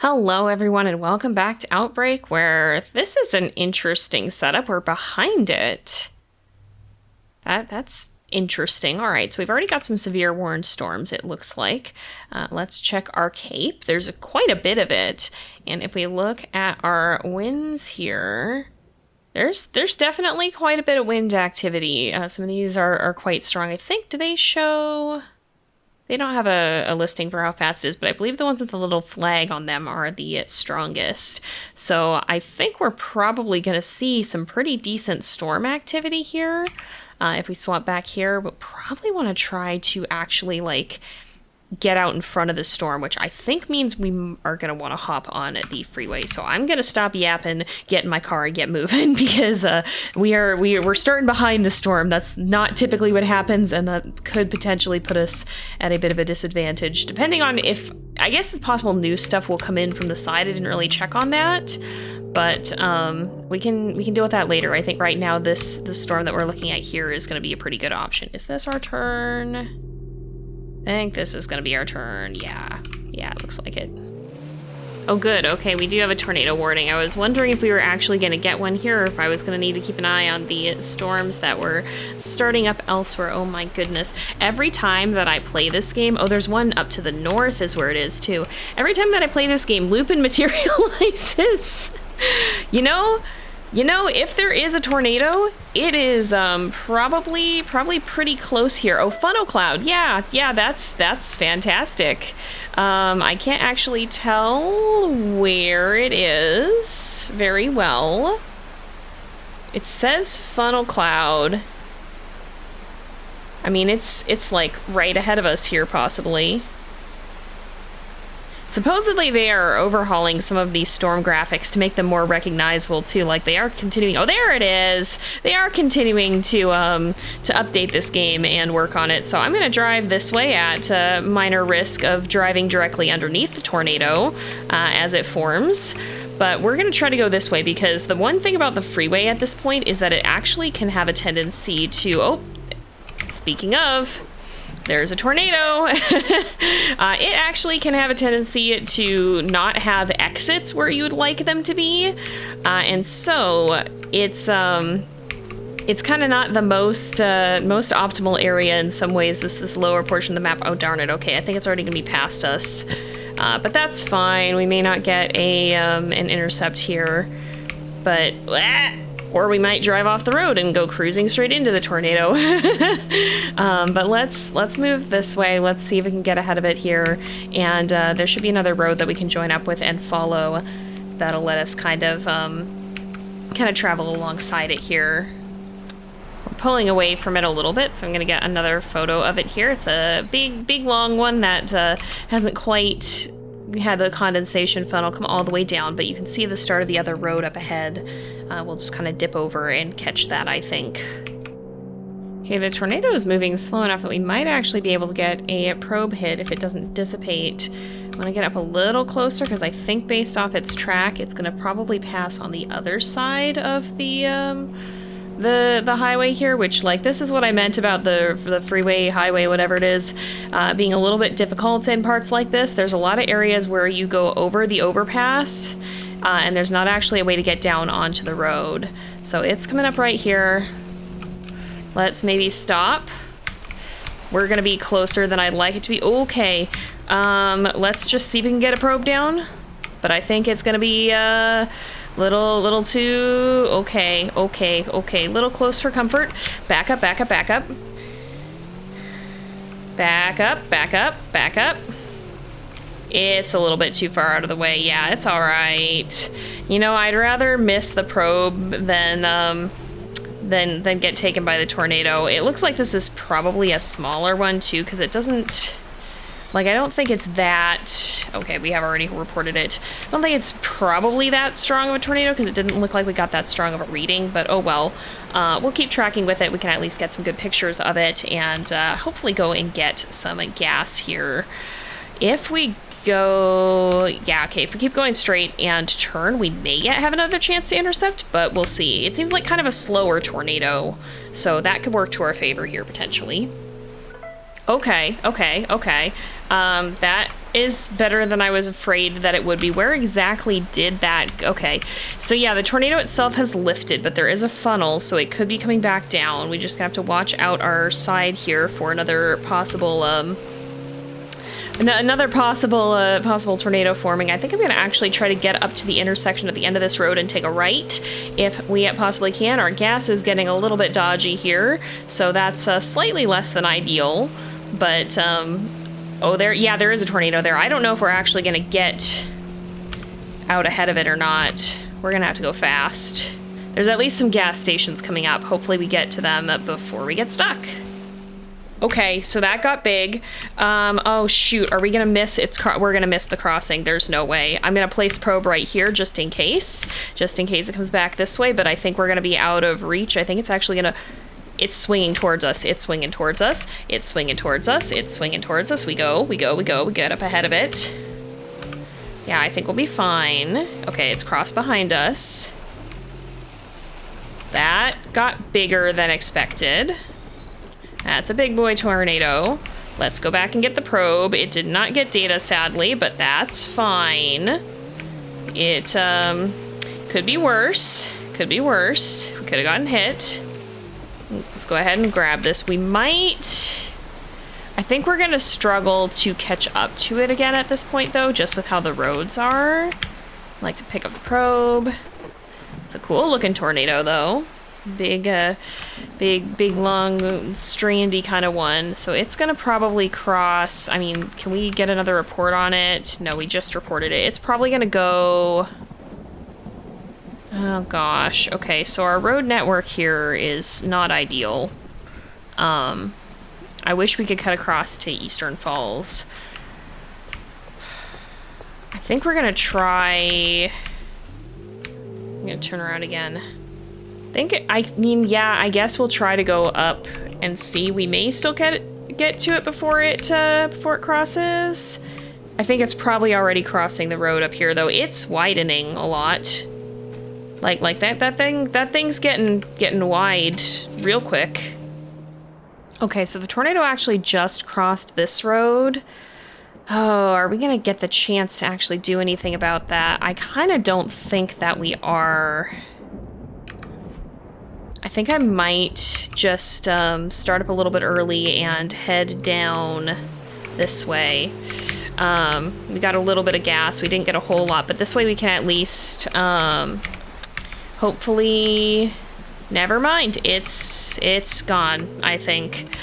Hello everyone and welcome back to Outbreak, where this is an interesting setup. We're behind it. That's interesting. All right, so we've already got some severe warned storms, it looks like. Let's check our cape. There's quite a bit of it. And if we look at our winds here, there's definitely quite a bit of wind activity. Some of these are quite strong. I think, do they show... They don't have a listing for how fast it is, but I believe the ones with the little flag on them are the strongest. So I think we're probably going to see some pretty decent storm activity here. If we swap back here, we'll probably want to try to actually, like, get out in front of the storm, which I think means we are going to want to hop on the freeway. So I'm going to stop yapping, get in my car, and get moving, because we're starting behind the storm. That's not typically what happens, and that could potentially put us at a bit of a disadvantage, depending on if, I guess it's possible new stuff will come in from the side. I didn't really check on that, but we can deal with that later. I think right now the storm that we're looking at here is going to be a pretty good option. Is this our turn? I think this is going to be our turn. Yeah, it looks like it. Oh, good. Okay, we do have a tornado warning. I was wondering if we were actually going to get one here, or if I was going to need to keep an eye on the storms that were starting up elsewhere. Oh my goodness. Every time that I play this game... Oh, there's one up to the north is where it is, too. Every time that I play this game, Lupin materializes. You know, if there is a tornado, it is probably pretty close here. Oh, funnel cloud. Yeah, that's fantastic. I can't actually tell where it is very well. It says funnel cloud. I mean, it's like right ahead of us here, possibly. Supposedly they are overhauling some of these storm graphics to make them more recognizable too. Like they are continuing. Oh, there it is. They are continuing to update this game and work on it. So I'm gonna drive this way at minor risk of driving directly underneath the tornado as it forms. But we're gonna try to go this way because the one thing about the freeway at this point is that it actually can have a tendency to. Oh, speaking of. There's a tornado. It actually can have a tendency to not have exits where you would like them to be. And so it's kind of not the most optimal area in some ways, this lower portion of the map. Oh, darn it. Okay, I think it's already going to be past us. But that's fine. We may not get an intercept here. But... Or we might drive off the road and go cruising straight into the tornado. But let's move this way. Let's see if we can get ahead of it here. And there should be another road that we can join up with and follow. That'll let us kind of travel alongside it here. We're pulling away from it a little bit, so I'm gonna get another photo of it here. It's a big long one that hasn't quite had the condensation funnel come all the way down, but you can see the start of the other road up ahead. We'll just kind of dip over and catch that, I think. Okay, the tornado is moving slow enough that we might actually be able to get a probe hit if it doesn't dissipate. I'm gonna get up a little closer because I think based off its track, it's gonna probably pass on the other side of the highway here, which, like, this is what I meant about the freeway, highway, whatever it is, being a little bit difficult in parts like this. There's a lot of areas where you go over the overpass, and there's not actually a way to get down onto the road. So it's coming up right here. Let's maybe stop. We're gonna be closer than I'd like it to be. Okay, let's just see if we can get a probe down. But I think it's gonna be, little too... Okay. Little close for comfort. Back up. Back up. It's a little bit too far out of the way. Yeah, it's all right. You know, I'd rather miss the probe than get taken by the tornado. It looks like this is probably a smaller one too, because it doesn't... Like, I don't think it's that... Okay, we have already reported it. I don't think it's probably that strong of a tornado, because it didn't look like we got that strong of a reading, but oh well. We'll keep tracking with it. We can at least get some good pictures of it, and hopefully go and get some gas here. If we go... Yeah, okay, if we keep going straight and turn, we may yet have another chance to intercept, but we'll see. It seems like kind of a slower tornado, so that could work to our favor here, potentially. Okay. That is better than I was afraid that it would be. Where exactly did that... Okay, so yeah, the tornado itself has lifted, but there is a funnel, so it could be coming back down. We just have to watch out our side here for another possible, possible tornado forming. I think I'm gonna actually try to get up to the intersection at the end of this road and take a right if we possibly can. Our gas is getting a little bit dodgy here, so that's slightly less than ideal, but, oh, there is a tornado there. I don't know if we're actually gonna get out ahead of it or not. We're gonna have to go fast. There's at least some gas stations coming up. Hopefully we get to them before we get stuck. Okay, so that got big. Oh shoot, are we gonna miss we're gonna miss the crossing. There's no way. I'm gonna place probe right here just in case it comes back this way, but I think we're gonna be out of reach. I think it's actually gonna... It's swinging towards us. It's swinging towards us. It's swinging towards us. It's swinging towards us. We go. We get up ahead of it. Yeah, I think we'll be fine. Okay, it's crossed behind us. That got bigger than expected. That's a big boy tornado. Let's go back and get the probe. It did not get data, sadly, but that's fine. It, could be worse. Could be worse. We could have gotten hit. Let's go ahead and grab this. We might... I think we're gonna struggle to catch up to it again at this point, though, just with how the roads are. I like to pick up the probe. It's a cool looking tornado, though. Big, long, strandy kind of one. So it's gonna probably cross... I mean, can we get another report on it? No, we just reported it. It's probably gonna go... Oh gosh. Okay, so our road network here is not ideal. I wish we could cut across to Eastern Falls. I think we're gonna try... I'm gonna turn around again. I mean, yeah, I guess we'll try to go up and see. We may still get to it before it crosses. I think it's probably already crossing the road up here, though. It's widening a lot. Like that thing's getting wide real quick. Okay, so the tornado actually just crossed this road. Oh, are we gonna get the chance to actually do anything about that? I kind of don't think that we are. I think I might just start up a little bit early and head down this way. We got a little bit of gas. We didn't get a whole lot, but this way we can at least... hopefully, never mind. It's gone, I think.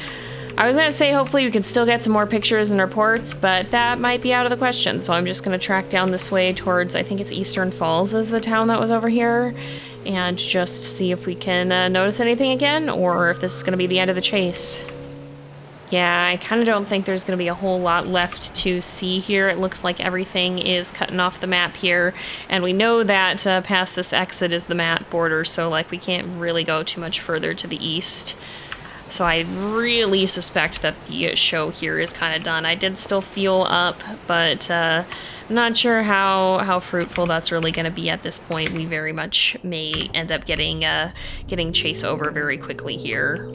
I was gonna say hopefully we can still get some more pictures and reports, but that might be out of the question. So I'm just gonna track down this way towards, I think it's Eastern Falls is the town that was over here, and just see if we can notice anything again, or if this is gonna be the end of the chase. Yeah, I kind of don't think there's going to be a whole lot left to see here. It looks like everything is cutting off the map here, and we know that past this exit is the map border, so like we can't really go too much further to the east. So I really suspect that the show here is kind of done. I did still fuel up, but I'm not sure how fruitful that's really going to be at this point. We very much may end up getting chase over very quickly here.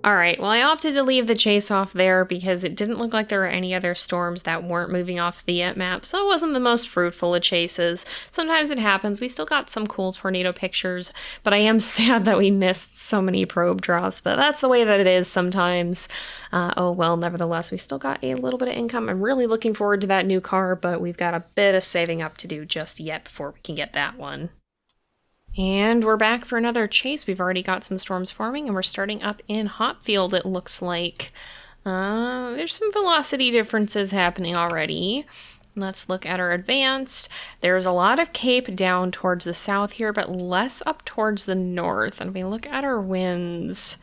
Alright, well I opted to leave the chase off there because it didn't look like there were any other storms that weren't moving off the map, so it wasn't the most fruitful of chases. Sometimes it happens. We still got some cool tornado pictures, but I am sad that we missed so many probe drops, but that's the way that it is sometimes. Oh well, nevertheless, we still got a little bit of income. I'm really looking forward to that new car, but we've got a bit of saving up to do just yet before we can get that one. And we're back for another chase. We've already got some storms forming, and we're starting up in Hopfield, it looks like. There's some velocity differences happening already. Let's look at our advanced. There's a lot of cape down towards the south here, but less up towards the north. And if we look at our winds,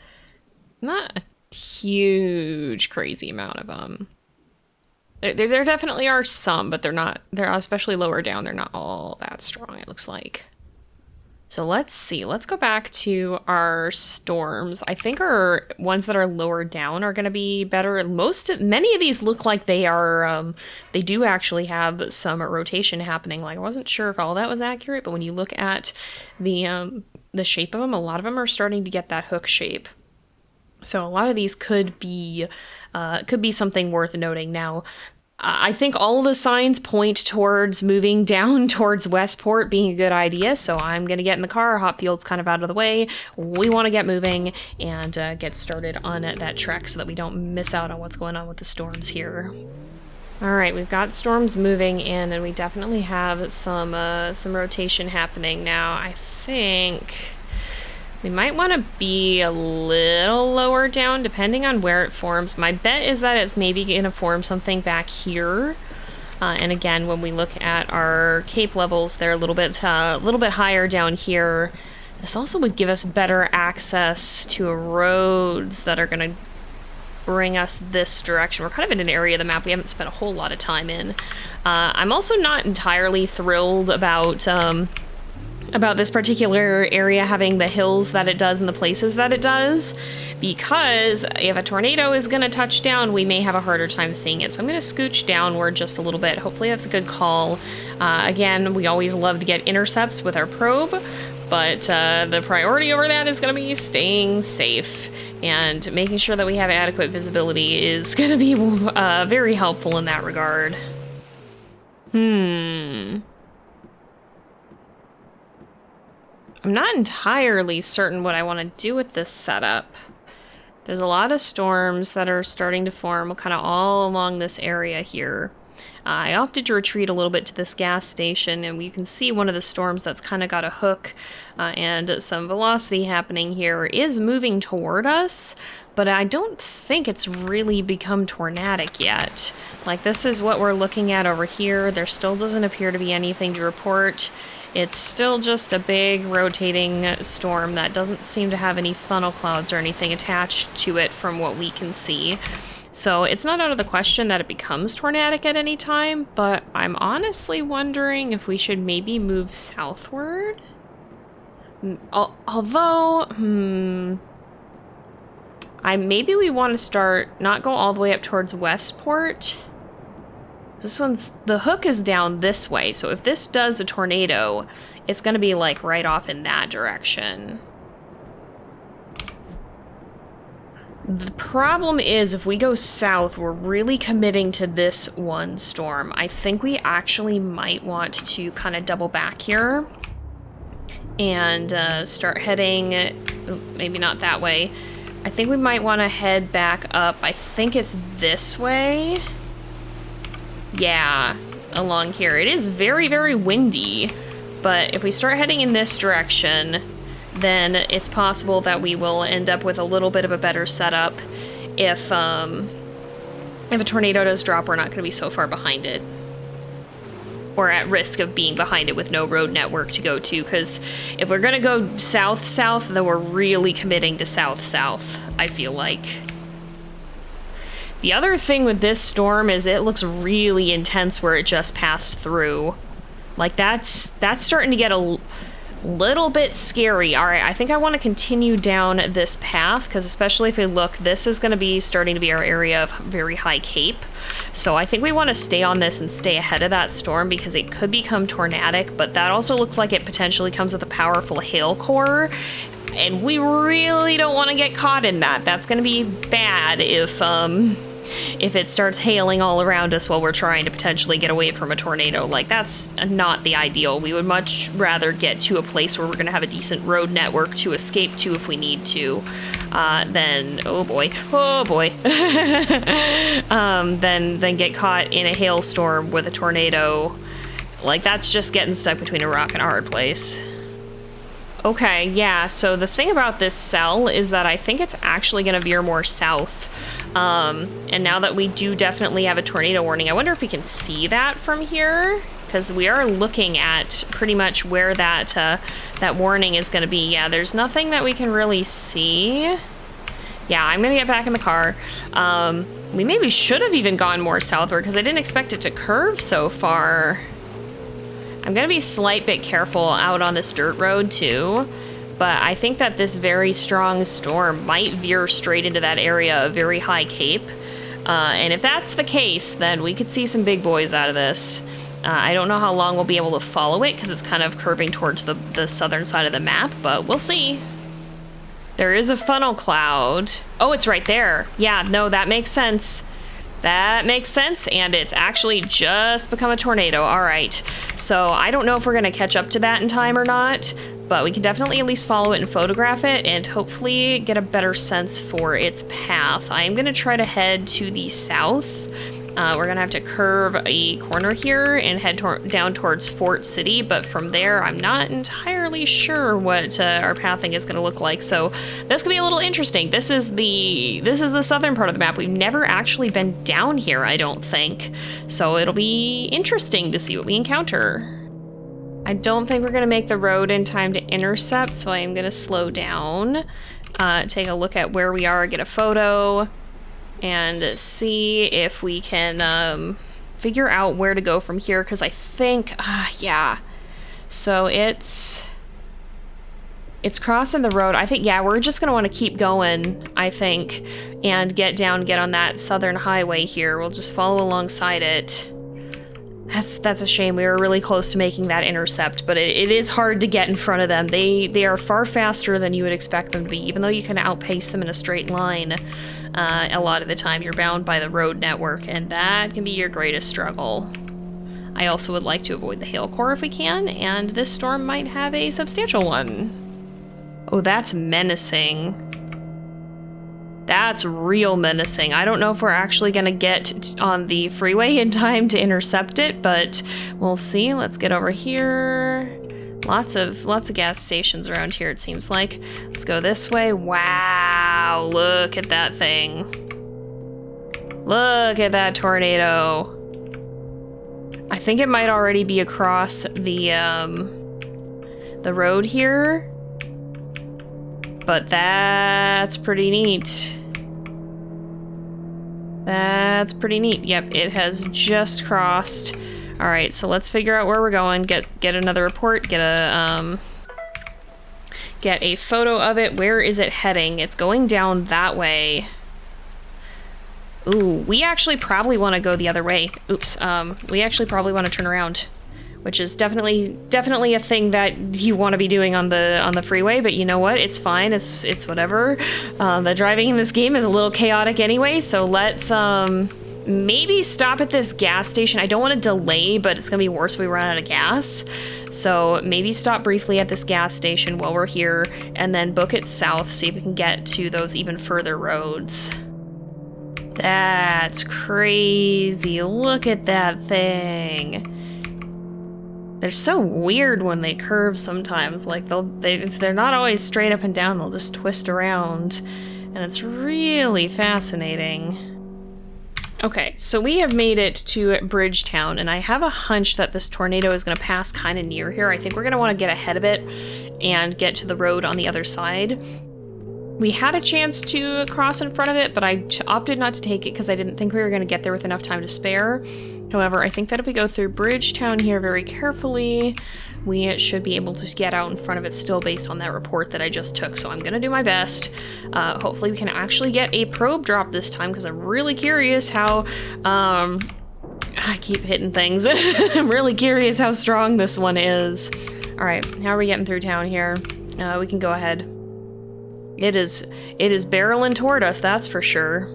not a huge, crazy amount of them. There definitely are some, but they're especially lower down, they're not all that strong, it looks like. So let's see, let's go back to our storms. I think our ones that are lower down are going to be better. Many of these look like they are, they do actually have some rotation happening. Like I wasn't sure if all that was accurate, but when you look at the shape of them, a lot of them are starting to get that hook shape. So a lot of these could be something worth noting. Now, I think all of the signs point towards moving down towards Westport being a good idea, so I'm going to get in the car. Hopfield's kind of out of the way. We want to get moving and get started on that trek so that we don't miss out on what's going on with the storms here. All right, we've got storms moving in, and we definitely have some rotation happening now. I think we might want to be a little lower down depending on where it forms. My bet is that it's maybe going to form something back here. And again, when we look at our cape levels, they're a little bit higher down here. This also would give us better access to roads that are going to bring us this direction. We're kind of in an area of the map we haven't spent a whole lot of time in. I'm also not entirely thrilled about this particular area having the hills that it does and the places that it does, because if a tornado is going to touch down, we may have a harder time seeing it. So I'm going to scooch downward just a little bit. Hopefully that's a good call. Again, we always love to get intercepts with our probe, but the priority over that is going to be staying safe, and making sure that we have adequate visibility is going to be very helpful in that regard. I'm not entirely certain what I want to do with this setup. There's a lot of storms that are starting to form kind of all along this area here. I opted to retreat a little bit to this gas station, and you can see one of the storms that's kind of got a hook and some velocity happening here is moving toward us, but I don't think it's really become tornadic yet. Like, this is what we're looking at over here. There still doesn't appear to be anything to report. It's still just a big rotating storm that doesn't seem to have any funnel clouds or anything attached to it from what we can see. So it's not out of the question that it becomes tornadic at any time, but I'm honestly wondering if we should maybe move southward. Although, maybe we want to start, not go all the way up towards Westport. The hook is down this way, so if this does a tornado, it's going to be like right off in that direction. The problem is, if we go south, we're really committing to this one storm. I think we actually might want to kind of double back here and start heading, maybe not that way. I think we might want to head back up. I think it's this way. Yeah, along here. It is very, very windy, but if we start heading in this direction, then it's possible that we will end up with a little bit of a better setup. If a tornado does drop, we're not going to be so far behind it, or at risk of being behind it with no road network to go to, because if we're going to go south-south, then we're really committing to south-south, I feel like. The other thing with this storm is it looks really intense where it just passed through. Like, that's starting to get a little bit scary. All right, I think I want to continue down this path, because especially if we look, this is going to be starting to be our area of very high cape. So I think we want to stay on this and stay ahead of that storm, because it could become tornadic, but that also looks like it potentially comes with a powerful hail core, and we really don't want to get caught in that. That's going to be bad if it starts hailing all around us while we're trying to potentially get away from a tornado. Like, that's not the ideal. We would much rather get to a place where we're going to have a decent road network to escape to if we need to, than, oh boy, then get caught in a hailstorm with a tornado. Like, that's just getting stuck between a rock and a hard place. Okay, yeah, so the thing about this cell is that I think it's actually going to veer more south. And now that we do definitely have a tornado warning, I wonder if we can see that from here, because we are looking at pretty much where that warning is going to be. Yeah, there's nothing that we can really see. Yeah, I'm going to get back in the car. We maybe should have even gone more southward, because I didn't expect it to curve so far. I'm going to be a slight bit careful out on this dirt road too. But I think that this very strong storm might veer straight into that area of very high cape. And if that's the case, then we could see some big boys out of this. I don't know how long we'll be able to follow it, because it's kind of curving towards the southern side of the map, but we'll see. There is a funnel cloud. Oh, it's right there. Yeah, no, that makes sense. That makes sense, and it's actually just become a tornado. All right, so I don't know if we're gonna catch up to that in time or not, but we can definitely at least follow it and photograph it and hopefully get a better sense for its path. I am gonna try to head to the south. We're gonna have to curve a corner here and head down towards Fort City, but from there I'm not entirely sure what our pathing is gonna look like, so this could be a little interesting. This is the southern part of the map. We've never actually been down here, I don't think, so it'll be interesting to see what we encounter. I don't think we're gonna make the road in time to intercept, so I am gonna slow down, take a look at where we are, get a photo, and see if we can figure out where to go from here, because I think, yeah. So it's crossing the road. I think, yeah, we're just gonna want to keep going, I think, and get on that southern highway here. We'll just follow alongside it. That's a shame. We were really close to making that intercept, but it is hard to get in front of them. They are far faster than you would expect them to be, even though you can outpace them in a straight line. A lot of the time you're bound by the road network, and that can be your greatest struggle. I also would like to avoid the hail core if we can, and this storm might have a substantial one. Oh, that's menacing. That's real menacing. I don't know if we're actually gonna get on the freeway in time to intercept it, but we'll see. Let's get over here. Lots of gas stations around here, it seems like. Let's go this way. Wow, look at that thing. Look at that tornado. I think it might already be across the road here. But that's pretty neat. That's pretty neat. Yep, it has just crossed. All right, so let's figure out where we're going. Get another report. Get a photo of it. Where is it heading? It's going down that way. Ooh, we actually probably want to go the other way. Oops. We actually probably want to turn around, which is definitely a thing that you want to be doing on the freeway, but you know what? It's fine. It's whatever. The driving in this game is a little chaotic anyway, so let's maybe stop at this gas station. I don't want to delay, but it's gonna be worse if we run out of gas. So maybe stop briefly at this gas station while we're here, and then book it south, see if we can get to those even further roads. That's crazy. Look at that thing. They're so weird when they curve sometimes. Like they're not always straight up and down. They'll just twist around, and it's really fascinating. Okay, so we have made it to Bridgetown, and I have a hunch that this tornado is going to pass kind of near here. I think we're going to want to get ahead of it and get to the road on the other side. We had a chance to cross in front of it, but I opted not to take it because I didn't think we were going to get there with enough time to spare. However, I think that if we go through Bridgetown here very carefully, we should be able to get out in front of it still based on that report that I just took. So I'm going to do my best. Hopefully we can actually get a probe drop this time, because I'm really curious how... I keep hitting things. I'm really curious how strong this one is. All right, how are we getting through town here? We can go ahead. It is barreling toward us, that's for sure.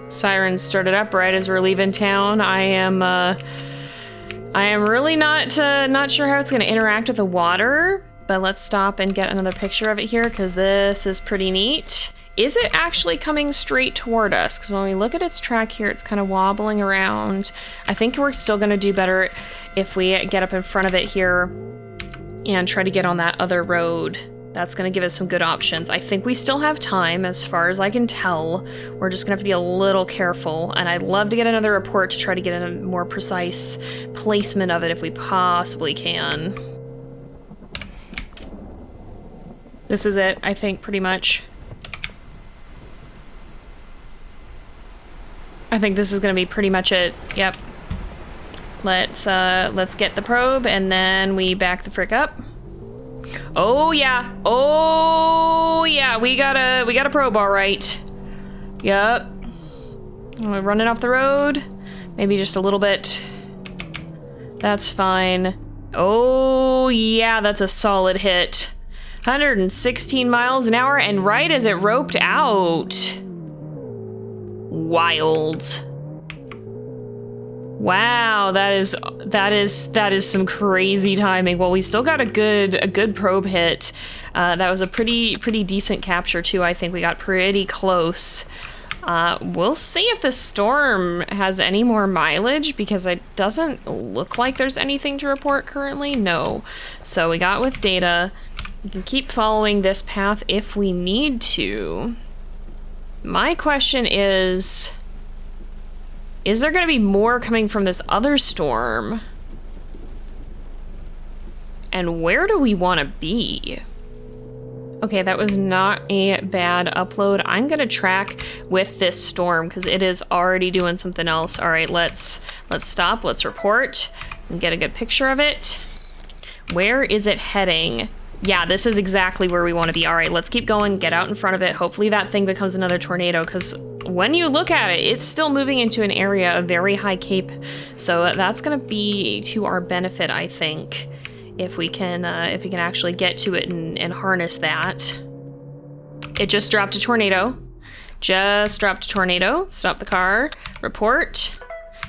Sirens started up right as we're leaving town. I am really not sure how it's going to interact with the water, but let's stop and get another picture of it here, because this is pretty neat. Is it actually coming straight toward us? Because when we look at its track here, it's kind of wobbling around. I think we're still going to do better if we get up in front of it here and try to get on that other road. That's going to give us some good options. I think we still have time, as far as I can tell. We're just going to have to be a little careful, and I'd love to get another report to try to get a more precise placement of it if we possibly can. This is it, I think, pretty much. I think this is going to be pretty much it. Yep. Let's get the probe, and then we back the frick up. Oh yeah, we got a probe, all right. Yep. We're running off the road, maybe just a little bit. That's fine. Oh yeah, that's a solid hit. 116 miles an hour, and right as it roped out. Wild. Wow, that is some crazy timing. Well, we still got a good probe hit. That was a pretty decent capture too. I think we got pretty close. We'll see if the storm has any more mileage, because it doesn't look like there's anything to report currently. No. So we got with data. We can keep following this path if we need to. My question is there going to be more coming from this other storm? And where do we want to be? Okay, that was not a bad upload. I'm going to track with this storm because it is already doing something else. All right, let's stop. Let's report and get a good picture of it. Where is it heading? Yeah, this is exactly where we want to be. All right, let's keep going. Get out in front of it. Hopefully that thing becomes another tornado, because when you look at it, it's still moving into an area of very high cape. So that's going to be to our benefit, I think, if we can actually get to it and harness that. It just dropped a tornado. Just dropped a tornado. Stop the car. Report.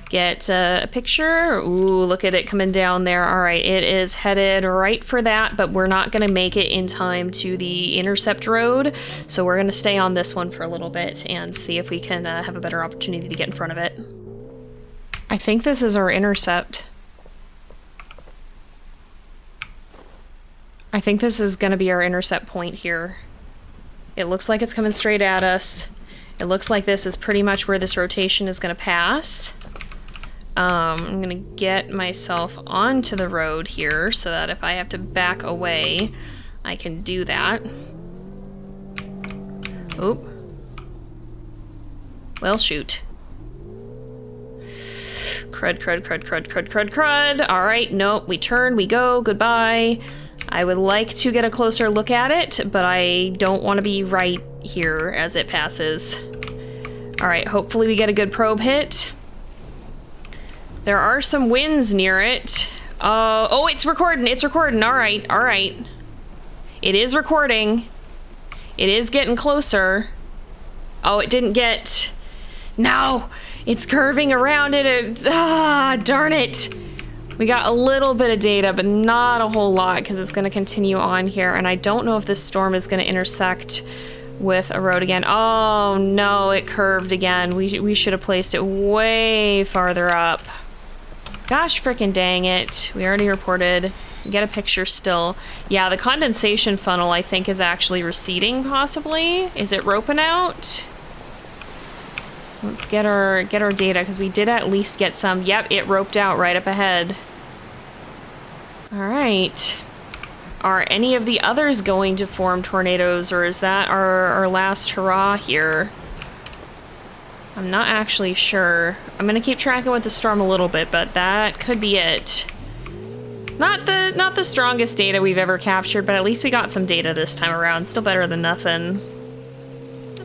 Get a picture. Ooh, look at it coming down there. All right, it is headed right for that, but we're not going to make it in time to the intercept road. So we're going to stay on this one for a little bit and see if we can have a better opportunity to get in front of it. I think this is our intercept. I think this is going to be our intercept point here. It looks like it's coming straight at us. It looks like this is pretty much where this rotation is going to pass. I'm gonna get myself onto the road here so that if I have to back away, I can do that. Oop. Well, shoot. Crud. All right, nope, we turn, we go, goodbye. I would like to get a closer look at it, but I don't want to be right here as it passes. All right, hopefully we get a good probe hit. There are some winds near it. Oh, it's recording. It's recording. All right. It is recording. It is getting closer. Oh, it didn't get... No! It's curving around it. Darn it. We got a little bit of data, but not a whole lot, because it's going to continue on here. And I don't know if this storm is going to intersect with a road again. Oh, no, it curved again. We should have placed it way farther up. Gosh frickin' dang it. We already reported. Get a picture still. Yeah, the condensation funnel, I think, is actually receding, possibly. Is it roping out? Let's get our data, because we did at least get some. Yep, it roped out right up ahead. Alright. Are any of the others going to form tornadoes, or is that our last hurrah here? I'm not actually sure. I'm gonna keep tracking with the storm a little bit, but that could be it. Not the strongest data we've ever captured, but at least we got some data this time around. Still better than nothing.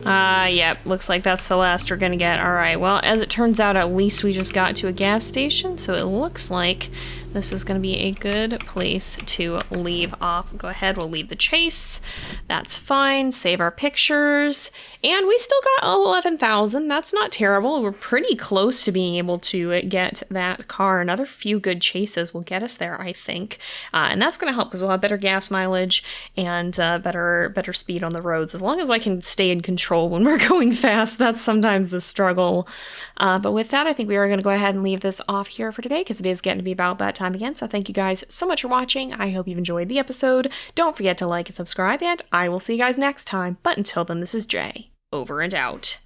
Yep, looks like that's the last we're gonna get. Alright, well, as it turns out, at least we just got to a gas station, so it looks like this is gonna be a good place to leave off. Go ahead, we'll leave the chase. That's fine. Save our pictures. And we still got 11,000. That's not terrible. We're pretty close to being able to get that car. Another few good chases will get us there, I think. And that's going to help because we'll have better gas mileage and better speed on the roads. As long as I can stay in control when we're going fast, that's sometimes the struggle. But with that, I think we are going to go ahead and leave this off here for today because it is getting to be about that time again. So thank you guys so much for watching. I hope you've enjoyed the episode. Don't forget to like and subscribe, and I will see you guys next time. But until then, this is Jay. Over and out.